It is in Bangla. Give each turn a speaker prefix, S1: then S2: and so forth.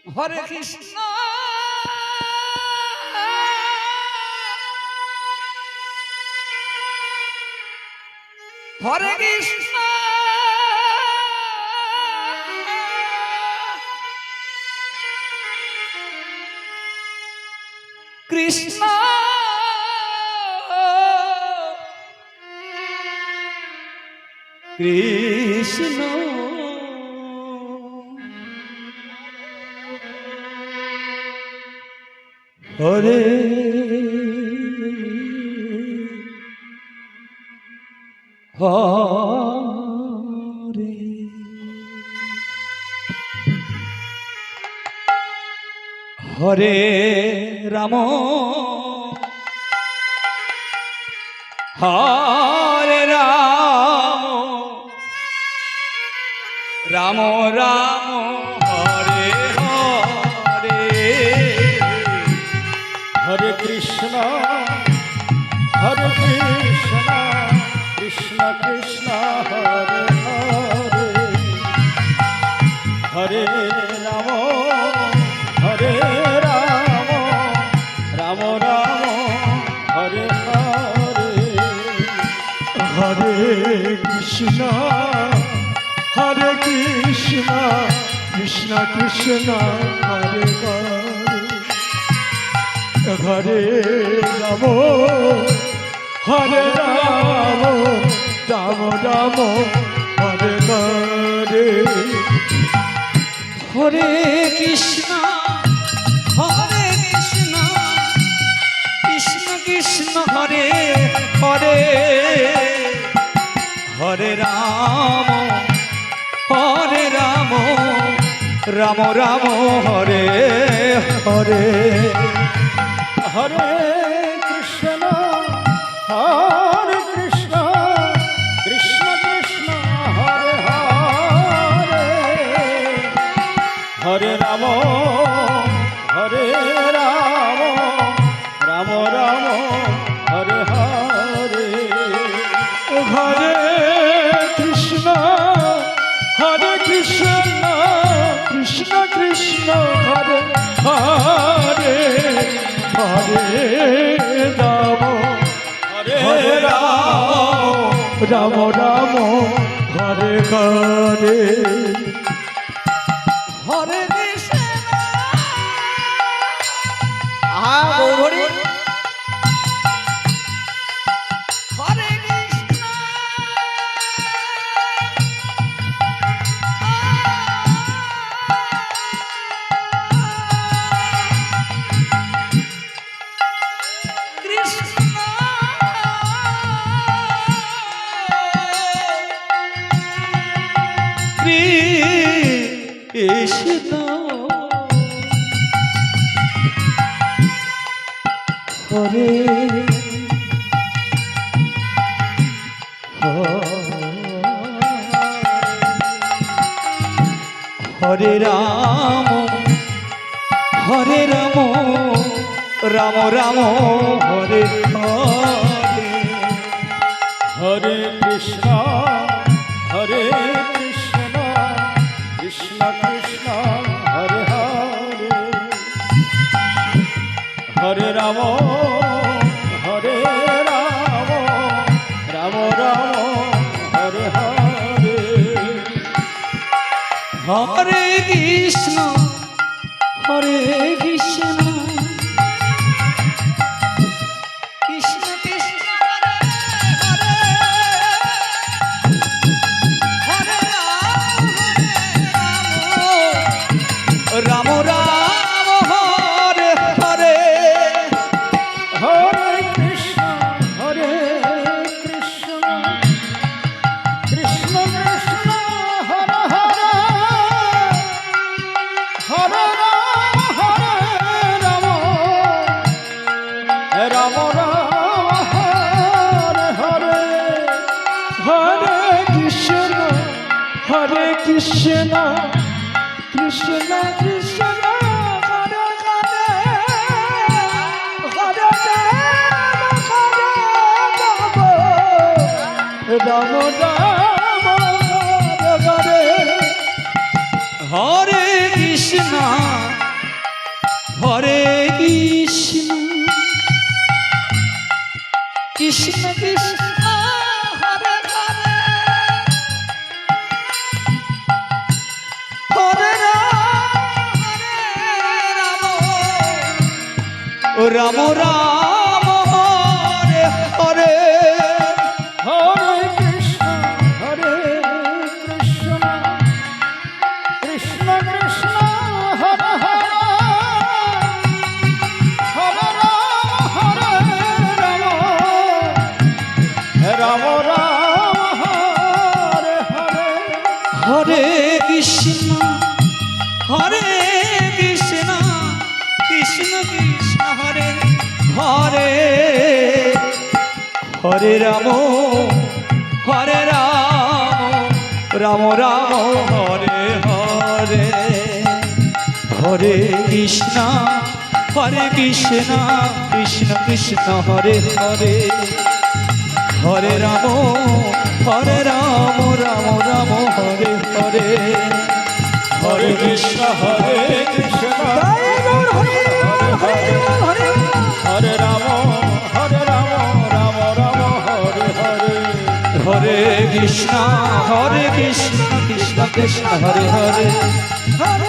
S1: হরে কৃষ্ণ হরে কৃষ্ণ কৃষ্ণ কৃষ্ণ হরে হরে হরে রাম হরে রাম রাম রাম হরে হরে
S2: হরে কৃষ্ণ কৃষ্ণ কৃষ্ণ হরে হরে হরে রাম হরে রাম রাম রাম হরে হরে
S3: হরে কৃষ্ণ কৃষ্ণ কৃষ্ণ হরে হরে হরে রাম রাম রাম হরে হরে
S1: হরে কৃষ্ণ কৃষ্ণ কৃষ্ণ হরে হরে হরে রাম রাম রাম হরে হরে
S2: হরে কৃষ্ণ কৃষ্ণ কৃষ্ণ হরে হরে হরে রাম রাম রাম হরে হরে
S3: হরে কৃষ্ণ কৃষ্ণ কৃষ্ণ হরে হরে হরে রাম রাম রাম হরে হরে
S1: হরে কৃষ্ণ গৌরী হরে কৃষ্ণ কৃষ্ণ কৃষ্ণ হরে হরে রাম রাম রাম হরে হরে
S2: হরে কৃষ্ণ কৃষ্ণ কৃষ্ণ হরে হরে হরে রাম রাম রাম হরে হরে
S1: হরে কৃষ্ণ কৃষ্ণ কৃষ্ণ হরে রাম রাম হরে হরে
S2: হরে কৃষ্ণ কৃষ্ণ কৃষ্ণ হরে হরে হরে রাম রাম হরে হরে
S3: হরে কৃষ্ণ কৃষ্ণ কৃষ্ণ হরে হরে রাম রাম হরে
S1: হরে কৃষ্ণ কৃষ্ণ কৃষ্ণ হরে হরে হরে রাম রাম রাম হরে হরে
S2: হরে কৃষ্ণ কৃষ্ণ কৃষ্ণ হরে হরে হরে রাম রাম রাম হরে হরে
S1: হরে কৃষ্ণ কৃষ্ণ কৃষ্ণ হরে হরে হরে রাম রাম রাম হরে হরে হরে কৃষ্ণ কৃষ্ণ কৃষ্ণ হরে হরে হরে রাম রাম রাম হরে হরে হরে কৃষ্ণ
S2: কৃষ্ণ
S3: জয় গৌর হরে হরে হরে
S2: হরে রাম রাম রাম হরে হরে
S1: হরে কৃষ্ণ কৃষ্ণ কৃষ্ণ হরে হরে
S3: হরে